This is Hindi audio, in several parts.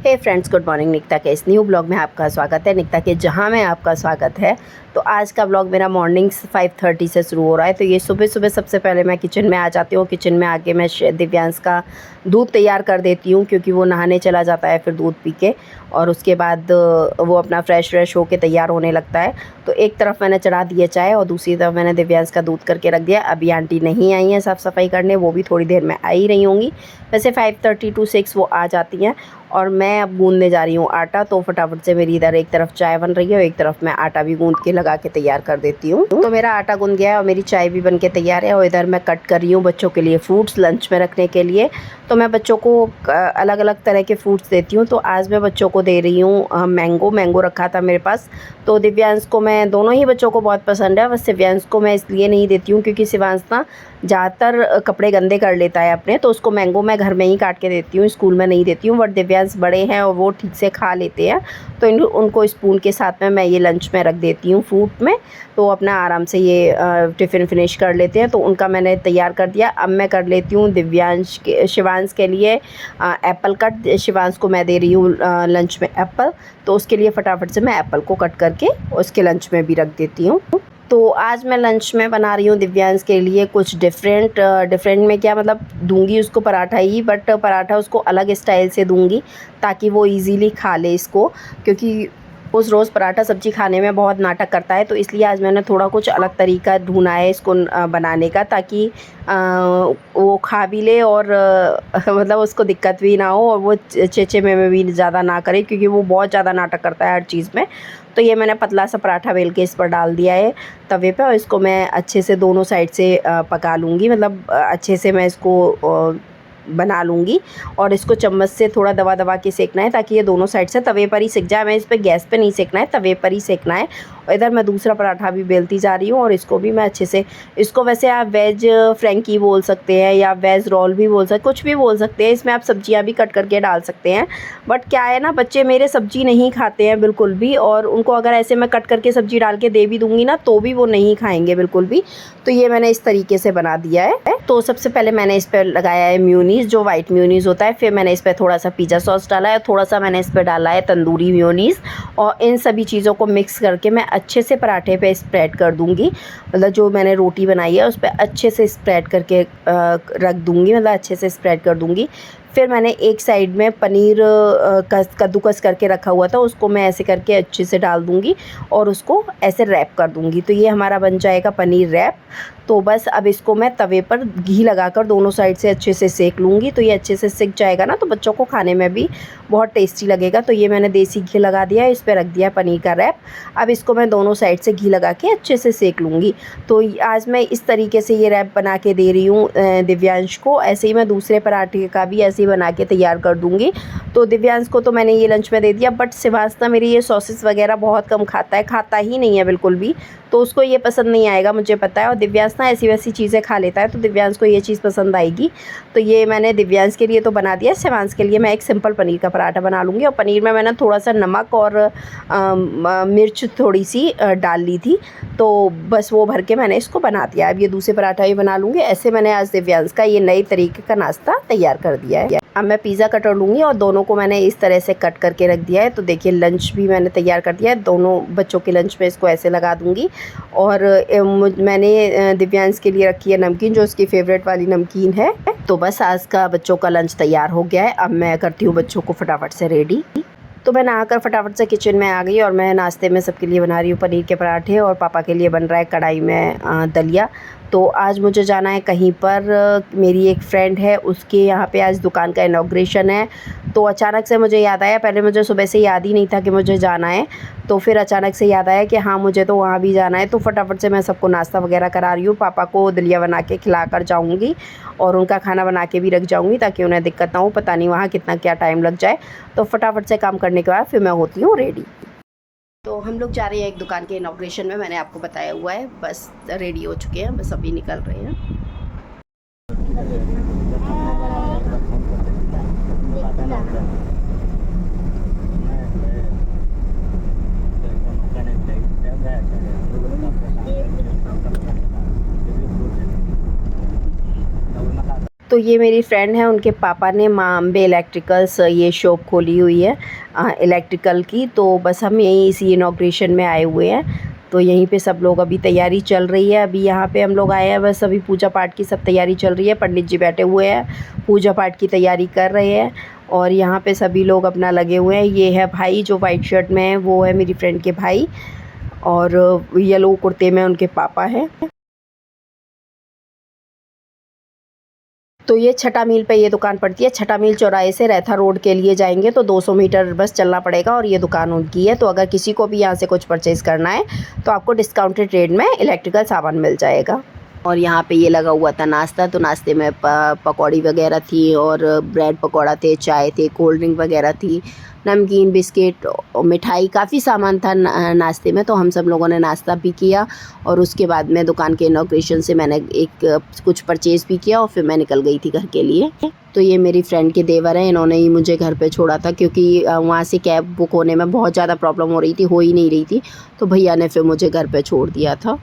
हे फ्रेंड्स, गुड मॉर्निंग। निकिता के इस न्यू ब्लॉग में आपका स्वागत है। निकिता के जहाँ में आपका स्वागत है। तो आज का ब्लॉग मेरा मॉर्निंग 5:30 से शुरू हो रहा है। तो ये सुबह सुबह सबसे पहले मैं किचन में आ जाती हूँ। किचन में आके मैं दिव्यांश का दूध तैयार कर देती हूँ, क्योंकि वो नहाने चला जाता है फिर दूध पी के, और उसके बाद वो अपना फ्रेश होके तैयार होने लगता है। तो एक तरफ मैंने चढ़ा दिया चाय और दूसरी तरफ मैंने दिव्यांश का दूध करके रख दिया। अभी आंटी नहीं आई हैं साफ़ सफाई करने, वो भी थोड़ी देर में आ ही रही होंगी। वैसे 5:30 to 6 वो आ जाती हैं। और मैं अब गूँधने जा रही हूँ आटा। तो फटाफट से मेरी इधर एक तरफ चाय बन रही है और एक तरफ मैं आटा भी गूँध के लगा के तैयार कर देती हूँ। तो मेरा आटा गूँध गया है और मेरी चाय भी बन के तैयार है। और इधर मैं कट कर रही हूँ बच्चों के लिए फ्रूट्स लंच में रखने के लिए। तो मैं बच्चों को अलग अलग तरह के फ्रूट्स देती हूँ। तो आज मैं बच्चों को दे रही हूँ मैंगो रखा था मेरे पास। तो दिव्यांश को मैं, दोनों ही बच्चों को बहुत पसंद है। बस दिव्यांश को मैं इसलिए नहीं देती हूँ क्योंकि शिवांश ना ज़्यादातर कपड़े गंदे कर लेता है अपने। तो उसको मैंगो मैं घर में ही काट के देती हूँ, स्कूल में नहीं देती हूँ। बट दिव्यांश बड़े हैं और वो ठीक से खा लेते हैं। तो उनको स्पून के साथ में मैं ये लंच में रख देती हूँ फ्रूट में। तो अपना आराम से ये टिफ़िन फिनिश कर लेते हैं। तो उनका मैंने तैयार कर दिया। अब मैं कर लेती हूँ शिवांश के लिए एप्पल कट। शिवांश को मैं दे रही हूँ लंच में एप्पल। तो उसके लिए फटाफट से मैं एप्पल को कट करके उसके लंच में भी रख देती हूँ। तो आज मैं लंच में बना रही हूँ दिव्यांश के लिए कुछ डिफरेंट में क्या मतलब दूंगी उसको पराठा ही, बट पराठा उसको अलग स्टाइल से दूंगी ताकि वो इजीली खा ले इसको, क्योंकि उस रोज़ पराठा सब्ज़ी खाने में बहुत नाटक करता है। तो इसलिए आज मैंने थोड़ा कुछ अलग तरीका ढूंढा है इसको बनाने का, ताकि वो खा भी ले और मतलब उसको दिक्कत भी ना हो और वो चेचे में भी ज़्यादा ना करे, क्योंकि वो बहुत ज़्यादा नाटक करता है हर चीज़ में। तो ये मैंने पतला सा पराठा बेल के इस पर डाल दिया है तवे पे, और इसको मैं अच्छे से दोनों साइड से पका लूँगी। मतलब अच्छे से मैं इसको बना लूँगी और इसको चम्मच से थोड़ा दबा दबा के सेकना है ताकि ये दोनों साइड से तवे पर ही सिक जाए। मैं इस पे गैस पे नहीं सेकना है, तवे पर ही सेकना है। और इधर मैं दूसरा पराठा भी बेलती जा रही हूँ और इसको भी मैं अच्छे से, इसको वैसे आप वेज फ्रेंकी बोल सकते हैं या वेज रोल भी बोल सकते, कुछ भी बोल सकते हैं। इसमें आप सब्जियाँ भी कट करके डाल सकते हैं। बट क्या है ना, बच्चे मेरे सब्जी नहीं खाते हैं बिल्कुल भी, और उनको अगर ऐसे मैं कट करके सब्जी डाल के दे भी दूँगी ना तो भी वो नहीं खाएँगे बिल्कुल भी। तो ये मैंने इस तरीके से बना दिया है। तो सबसे पहले मैंने इस पर लगाया है म्योनीज़, जो वाइट म्योनीज़ होता है। फिर मैंने इस पर थोड़ा सा पिज़्ज़ा सॉस डाला है, थोड़ा सा मैंने इस पर डाला है तंदूरी म्योनीज़। और इन सभी चीज़ों को मिक्स करके मैं अच्छे से पराठे पे स्प्रेड कर दूँगी। मतलब जो मैंने रोटी बनाई है उस पर अच्छे से स्प्रेड करके रख दूँगी, मतलब अच्छे से स्प्रेड कर दूँगी। फिर मैंने एक साइड में पनीर कद्दूकस करके रखा हुआ था, उसको मैं ऐसे करके अच्छे से डाल दूँगी और उसको ऐसे रैप कर दूँगी। तो ये हमारा बन जाएगा पनीर रैप। तो बस अब इसको मैं तवे पर घी लगाकर दोनों साइड से अच्छे से सेक लूँगी। तो ये अच्छे से सिक जाएगा ना, तो बच्चों को खाने में भी बहुत टेस्टी लगेगा। तो ये मैंने देसी घी लगा दिया है, इस पर रख दिया पनीर का रैप। अब इसको मैं दोनों साइड से घी लगा के अच्छे से सेक लूँगी। तो आज मैं इस तरीके से ये रैप बना के दे रही हूँ दिव्यांश को। ऐसे ही मैं दूसरे पराठे का भी ऐसे ही बना के तैयार कर दूँगी। तो दिव्यांश को तो मैंने ये लंच में दे दिया, बट शिवांश ना मेरी ये सॉसेस वगैरह बहुत कम खाता है, खाता ही नहीं है बिल्कुल भी। तो उसको ये पसंद नहीं आएगा, मुझे पता है। और दिव्यांश ना ऐसी वैसी चीज़ें खा लेता है, तो दिव्यांश को ये चीज़ पसंद आएगी। तो ये मैंने दिव्यांश के लिए तो बना दिया। शिवांश के लिए मैं एक सिंपल पनीर का पराठा बना लूँगी। और पनीर में मैंने थोड़ा सा नमक और मिर्च थोड़ी सी डाल ली थी। तो बस वो भर के मैंने इसको बना दिया। अब ये दूसरे पराठा भी बना लूँगी। ऐसे मैंने आज दिव्यांश का ये नए तरीके का नाश्ता तैयार कर दिया है। अब मैं पिज़्ज़ा कटर लूँगी और दोनों को मैंने इस तरह से कट करके रख दिया है। तो देखिए लंच भी मैंने तैयार कर दिया है। दोनों बच्चों के लंच में इसको ऐसे लगा दूँगी। और मैंने दिव्यांश के लिए रखी है नमकीन, जो उसकी फेवरेट वाली नमकीन है। तो बस आज का बच्चों का लंच तैयार हो गया है। अब मैं करती हूँ बच्चों को फटाफट से रेडी। तो मैं नहाकर फटाफट से किचन में आ गई और मैं नाश्ते में सबके लिए बना रही हूँ पनीर के पराठे, और पापा के लिए बन रहा है कढ़ाई में दलिया। तो आज मुझे जाना है कहीं पर, मेरी एक फ्रेंड है उसके यहाँ पे आज दुकान का इनॉग्रेशन है। तो अचानक से मुझे याद आया, पहले मुझे सुबह से याद ही नहीं था कि मुझे जाना है। तो फिर अचानक से याद आया कि हाँ मुझे तो वहाँ भी जाना है। तो फटाफट से मैं सबको नाश्ता वगैरह करा रही हूँ। पापा को दलिया बना के खिला कर जाऊँगी और उनका खाना बना के भी रख जाऊँगी ताकि उन्हें दिक्कत ना हो। पता नहीं वहाँ कितना क्या टाइम लग जाए। तो फटाफट से काम करने के बाद फिर मैं होती हूँ रेडी। तो हम लोग जा रहे हैं एक दुकान के इनॉग्रेशन में, मैंने आपको बताया हुआ है। बस रेडी हो चुके हैं, बस अभी निकल रहे हैं। तो ये मेरी फ्रेंड है, उनके पापा ने माँ अम्बे इलेक्ट्रिकल्स ये शॉप खोली हुई है इलेक्ट्रिकल की। तो बस हम यहीं इसी इनॉग्रेशन में आए हुए हैं। तो यहीं पे सब लोग अभी तैयारी चल रही है। अभी यहाँ पे हम लोग आए हैं, बस अभी पूजा पाठ की सब तैयारी चल रही है। पंडित जी बैठे हुए हैं, पूजा पाठ की तैयारी कर रहे हैं और यहाँ पे सभी लोग अपना लगे हुए हैं। ये है भाई जो वाइट शर्ट में है, वो है मेरी फ्रेंड के भाई, और येलो कुर्ते में उनके पापा हैं। तो ये छठा मील पे ये दुकान पड़ती है। छठा मील चौराहे से रेथा रोड के लिए जाएंगे तो 200 मीटर बस चलना पड़ेगा और ये दुकान उनकी है। तो अगर किसी को भी यहाँ से कुछ परचेज़ करना है तो आपको डिस्काउंटेड रेट में इलेक्ट्रिकल सामान मिल जाएगा। और यहाँ पे ये लगा हुआ था नाश्ता, तो नाश्ते में पकौड़ी वगैरह थी और ब्रेड पकौड़ा थे, चाय थे, कोल्ड ड्रिंक वगैरह थी, नमकीन, बिस्किट और मिठाई, काफ़ी सामान था नाश्ते में। तो हम सब लोगों ने नाश्ता भी किया और उसके बाद में दुकान के इनॉग्रेशन से मैंने कुछ परचेज़ भी किया और फिर मैं निकल गई थी घर के लिए। तो ये मेरी फ्रेंड के देवर हैं, इन्होंने ही मुझे घर पे छोड़ा था क्योंकि वहाँ से कैब बुक होने में बहुत ज़्यादा प्रॉब्लम हो रही थी, हो ही नहीं रही थी। तो भैया ने फिर मुझे घर पे छोड़ दिया था।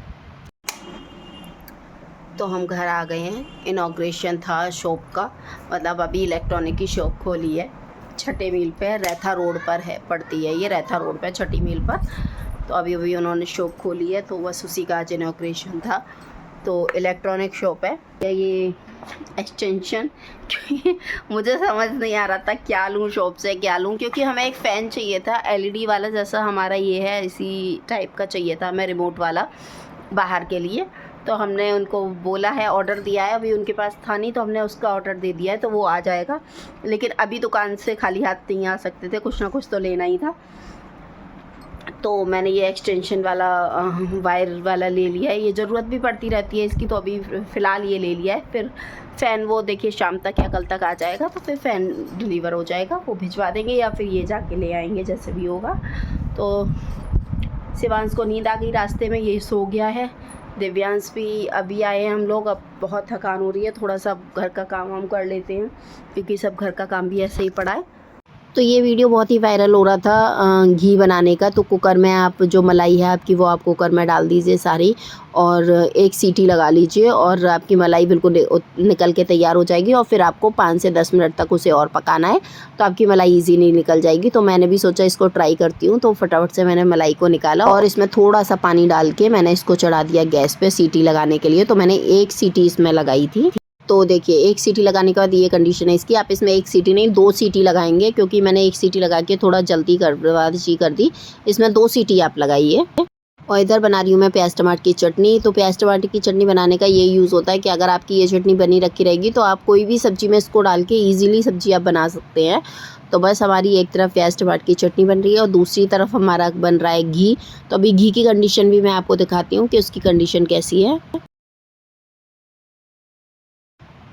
तो हम घर आ गए हैं। इनॉग्रेशन था शॉप का, मतलब अभी इलेक्ट्रॉनिक की शॉप खोली है। छठे मील पे रेथा रोड पर है, पड़ती है ये रेथा रोड पे छठी मील पर। तो अभी उन्होंने शॉप खोली है, तो बस उसी का आज इनॉग्रेशन था। तो इलेक्ट्रॉनिक शॉप है ये एक्सटेंशन मुझे समझ नहीं आ रहा था क्या लूँ शॉप से, क्या लूँ, क्योंकि हमें एक फ़ैन चाहिए था एलईडी वाला, जैसा हमारा ये है इसी टाइप का चाहिए था हमें, रिमोट वाला बाहर के लिए। तो हमने उनको बोला है, ऑर्डर दिया है, अभी उनके पास था नहीं तो हमने उसका ऑर्डर दे दिया है, तो वो आ जाएगा। लेकिन अभी दुकान से खाली हाथ नहीं आ सकते थे, कुछ ना कुछ तो लेना ही था। तो मैंने ये एक्सटेंशन वाला वायर वाला ले लिया है, ये ज़रूरत भी पड़ती रहती है इसकी, तो अभी फ़िलहाल ये ले लिया है। फिर फ़ैन वो देखिए शाम तक या कल तक आ जाएगा, तो फिर फ़ैन डिलीवर हो जाएगा, वो भिजवा देंगे या फिर ये जाके ले आएंगे, जैसे भी होगा। तो शिवांश को नींद आ गई रास्ते में, ये सो गया है। दिव्यांश भी अभी आए हैं हम लोग, अब बहुत थकान हो रही है, थोड़ा सा घर का काम हम कर लेते हैं क्योंकि सब घर का काम भी ऐसे ही पड़ा है। तो ये वीडियो बहुत ही वायरल हो रहा था घी बनाने का। तो कुकर में आप जो मलाई है आपकी वो आप कुकर में डाल दीजिए सारी, और एक सीटी लगा लीजिए और आपकी मलाई बिल्कुल निकल के तैयार हो जाएगी। और फिर आपको 5 से 10 मिनट तक उसे और पकाना है, तो आपकी मलाई ईजीली निकल जाएगी। तो मैंने भी सोचा इसको ट्राई करती हूँ, तो फटाफट से मैंने मलाई को निकाला और इसमें थोड़ा सा पानी डाल के मैंने इसको चढ़ा दिया गैस पे सीटी लगाने के लिए। तो मैंने एक सीटी इसमें लगाई थी। तो देखिए एक सीटी लगाने के बाद ये कंडीशन है इसकी, आप इसमें एक सीटी नहीं 2 सीटी लगाएंगे, क्योंकि मैंने एक सीटी लगा के थोड़ा जल्दी कर दी। इसमें 2 सीटी आप लगाइए। और इधर बना रही हूँ मैं प्याज टमाटर की चटनी। तो प्याज टमाटर की चटनी बनाने का ये यूज़ होता है कि अगर आपकी ये चटनी बनी रखी रहेगी तो आप कोई भी सब्ज़ी में इसको डाल के ईजिली सब्ज़ी आप बना सकते हैं। तो बस हमारी एक तरफ प्याज टमाटर की चटनी बन रही है और दूसरी तरफ हमारा बन रहा है घी। तो अभी घी की कंडीशन भी मैं आपको दिखाती हूँ कि उसकी कंडीशन कैसी है।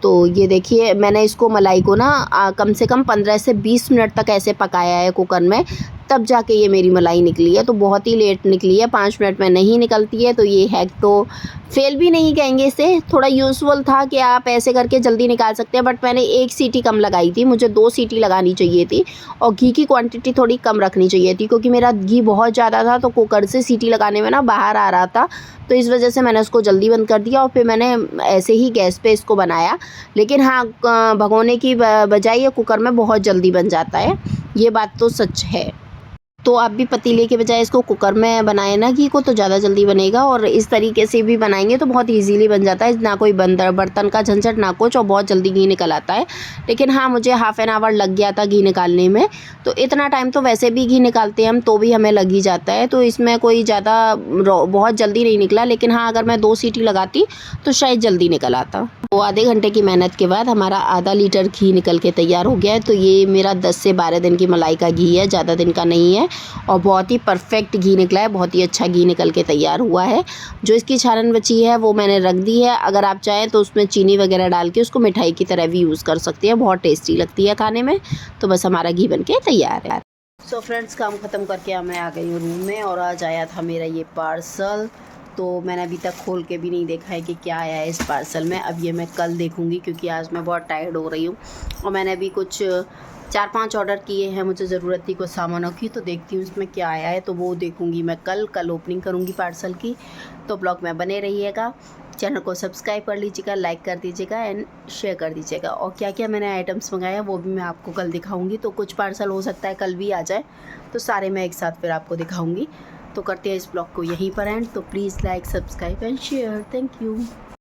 तो ये देखिए मैंने इसको मलाई को ना कम से कम 15 से 20 मिनट तक ऐसे पकाया है कुकर में, तब जाके ये मेरी मलाई निकली है। तो बहुत ही लेट निकली है, 5 मिनट में नहीं निकलती है। तो ये हैक तो फेल भी नहीं कहेंगे इसे, थोड़ा यूज़फुल था कि आप ऐसे करके जल्दी निकाल सकते हैं। बट मैंने एक सीटी कम लगाई थी, मुझे 2 सीटी लगानी चाहिए थी और घी की क्वांटिटी थोड़ी कम रखनी चाहिए थी, क्योंकि मेरा घी बहुत ज़्यादा था तो कुकर से सीटी लगाने में ना बाहर आ रहा था। तो इस वजह से मैंने उसको जल्दी बंद कर दिया और फिर मैंने ऐसे ही गैस पे इसको बनाया। लेकिन हाँ, भगोने की बजाय ये कुकर में बहुत जल्दी बन जाता है, ये बात तो सच है। तो आप भी पतीले के बजाय इसको कुकर में बनाए ना घी को, तो ज़्यादा जल्दी बनेगा। और इस तरीके से भी बनाएंगे तो बहुत इजीली बन जाता है, ना कोई बर्तन का झंझट ना कुछ, और बहुत जल्दी घी निकल आता है। लेकिन हाँ, मुझे हाफ़ एन आवर लग गया था घी निकालने में। तो इतना टाइम तो वैसे भी घी निकालते हैं हम तो भी हमें लग ही जाता है, तो इसमें कोई ज़्यादा बहुत जल्दी नहीं निकला। लेकिन हाँ, अगर मैं 2 सीटी लगाती तो शायद जल्दी निकल आता। तो आधे घंटे की मेहनत के बाद हमारा आधा लीटर घी निकल के तैयार हो गया है। तो ये मेरा 10 से 12 दिन की मलाई का घी है, ज़्यादा दिन का नहीं है, और बहुत ही परफेक्ट घी निकला है, बहुत ही अच्छा घी निकल के तैयार हुआ है। जो इसकी छानन बची है वो मैंने रख दी है। अगर आप चाहें तो उसमें चीनी वगैरह डाल के उसको मिठाई की तरह भी यूज़ कर सकते हैं, बहुत टेस्टी लगती है खाने में। तो बस हमारा घी बन के तैयार है। सो फ्रेंड्स, काम ख़त्म करके मैं आ गई हूँ रूम में, और आज आया था मेरा ये पार्सल। तो मैंने अभी तक खोल के भी नहीं देखा है कि क्या आया है इस पार्सल में। अब ये मैं कल देखूँगी, क्योंकि आज मैं बहुत टायर्ड हो रही हूँ। और मैंने अभी कुछ 4-5 ऑर्डर किए हैं, मुझे ज़रूरत थी कुछ सामानों की, तो देखती हूँ इसमें क्या आया है। तो वो देखूँगी मैं कल ओपनिंग करूँगी पार्सल की। तो ब्लॉग में बने रहिएगा। चैनल को सब्सक्राइब कर लीजिएगा, लाइक कर दीजिएगा एंड शेयर कर दीजिएगा। और क्या क्या मैंने आइटम्स मंगाया वो भी मैं आपको कल दिखाऊंगी। तो कुछ पार्सल हो सकता है कल भी आ जाए, तो सारे मैं एक साथ फिर आपको दिखाऊंगी। तो करते हैं इस ब्लॉग को यहीं पर एंड। तो please like, subscribe and share. Thank you.